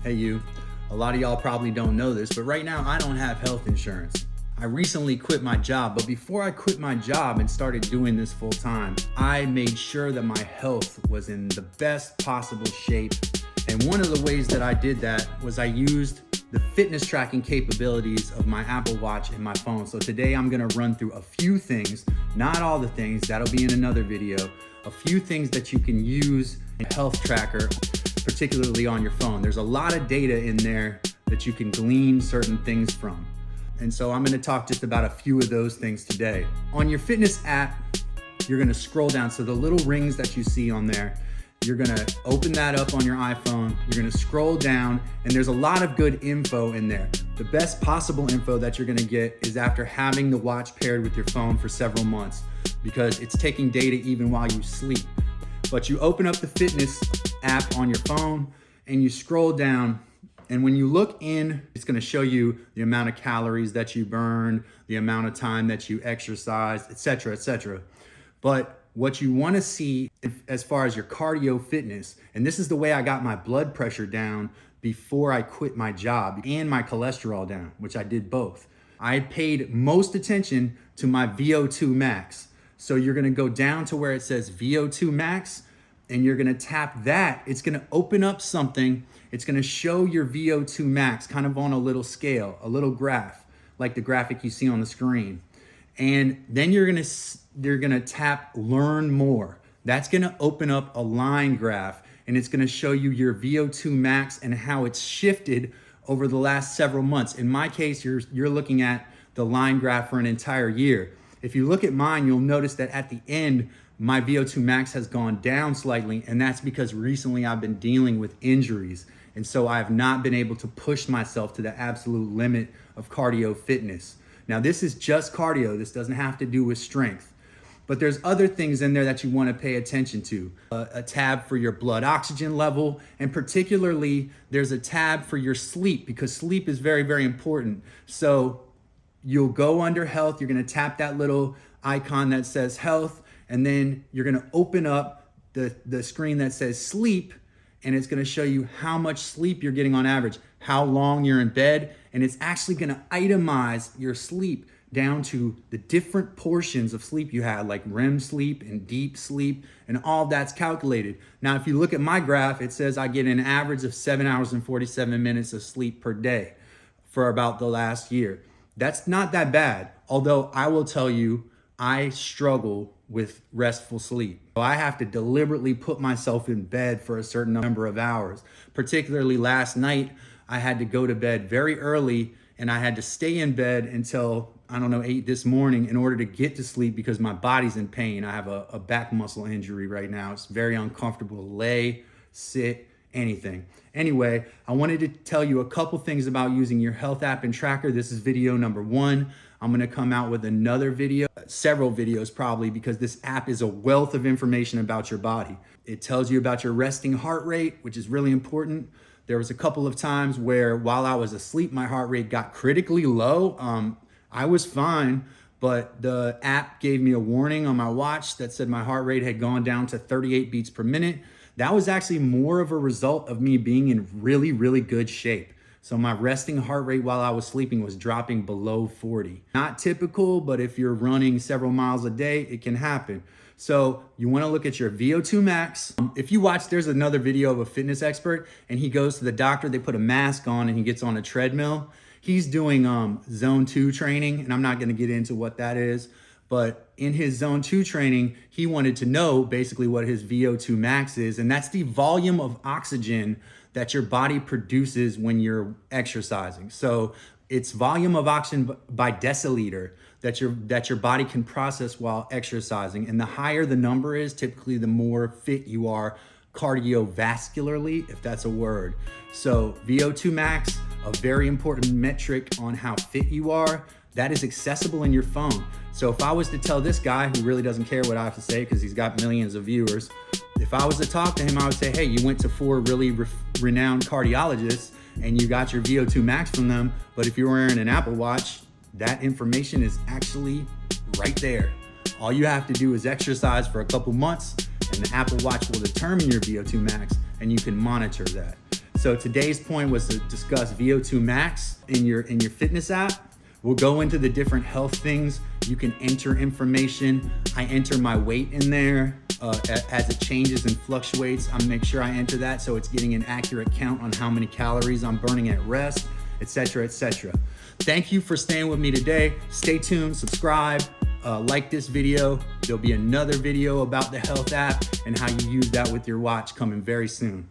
Hey you, a lot of y'all probably don't know this, but right now I don't have health insurance. I recently quit my job, but before I quit my job and started doing this full time, I made sure that my health was in the best possible shape. And one of the ways that I did that was I used the fitness tracking capabilities of my Apple Watch and my phone. So today I'm gonna run through a few things, not all the things, that'll be in another video, a few things that you can use in a health tracker, particularly on your phone. There's a lot of data in there that you can glean certain things from. And so I'm gonna talk just about a few of those things today. On your fitness app, you're gonna scroll down. So the little rings that you see on there, you're gonna open that up on your iPhone, you're gonna scroll down, and there's a lot of good info in there. The best possible info that you're gonna get is after having the watch paired with your phone for several months, because it's taking data even while you sleep. But you open up the fitness app on your phone and you scroll down, and when you look in, it's gonna show you the amount of calories that you burn, the amount of time that you exercise, et cetera, et cetera. But what you wanna see as far as your cardio fitness, and this is the way I got my blood pressure down before I quit my job, and my cholesterol down, which I did both. I paid most attention to my VO2 max. So you're gonna go down to where it says VO2 max, and you're gonna tap that. It's gonna open up something. It's gonna show your VO2 max kind of on a little scale, a little graph, like the graphic you see on the screen. And then you're gonna tap learn more. That's gonna open up a line graph, and it's gonna show you your VO2 max and how it's shifted over the last several months. In my case, you're looking at the line graph for an entire year. If you look at mine, you'll notice that at the end, my VO2 max has gone down slightly, and that's because recently I've been dealing with injuries. And so I have not been able to push myself to the absolute limit of cardio fitness. Now, this is just cardio. This doesn't have to do with strength. But there's other things in there that you want to pay attention to. A tab for your blood oxygen level, and particularly there's a tab for your sleep, because sleep is very, very important. So you'll go under health, you're gonna tap that little icon that says health, and then you're gonna open up the screen that says sleep, and it's gonna show you how much sleep you're getting on average, how long you're in bed, and it's actually gonna itemize your sleep down to the different portions of sleep you had, like REM sleep and deep sleep, and all that's calculated. Now, if you look at my graph, it says I get an average of 7 hours and 47 minutes of sleep per day for about the last year. That's not that bad, although I will tell you, I struggle with restful sleep. So I have to deliberately put myself in bed for a certain number of hours. Particularly last night, I had to go to bed very early, and I had to stay in bed until, 8 this morning in order to get to sleep, because my body's in pain. I have a back muscle injury right now. It's very uncomfortable to lay, sit, anything. Anyway, I wanted to tell you a couple things about using your health app and tracker. This is video number 1. I'm gonna come out with another video, several videos probably, because this app is a wealth of information about your body. It tells you about your resting heart rate, which is really important. There was a couple of times where while I was asleep, my heart rate got critically low. I was fine, but the app gave me a warning on my watch that said my heart rate had gone down to 38 beats per minute. That was actually more of a result of me being in really, really good shape. So my resting heart rate while I was sleeping was dropping below 40. Not typical, but if you're running several miles a day, it can happen. So you wanna look at your VO2 max. If you watch, there's another video of a fitness expert, and he goes to the doctor, they put a mask on, and he gets on a treadmill. He's doing zone 2 training, and I'm not gonna get into what that is, but in his zone 2 training, he wanted to know basically what his VO2 max is, and that's the volume of oxygen that your body produces when you're exercising. So it's volume of oxygen by deciliter that your body can process while exercising. And the higher the number is, typically the more fit you are cardiovascularly, if that's a word. So VO2 max, a very important metric on how fit you are, that is accessible in your phone. So if I was to tell this guy, who really doesn't care what I have to say because he's got millions of viewers, if I was to talk to him, I would say, hey, you went to 4 really renowned cardiologists and you got your VO2 max from them, but if you're wearing an Apple Watch, that information is actually right there. All you have to do is exercise for a couple months, and the Apple Watch will determine your VO2 max, and you can monitor that. So today's point was to discuss VO2 max in your fitness app. We'll go into the different health things. You can enter information. I enter my weight in there as it changes and fluctuates. I make sure I enter that so it's getting an accurate count on how many calories I'm burning at rest, etc., etc. Thank you for staying with me today. Stay tuned, subscribe, like this video. There'll be another video about the health app and how you use that with your watch coming very soon.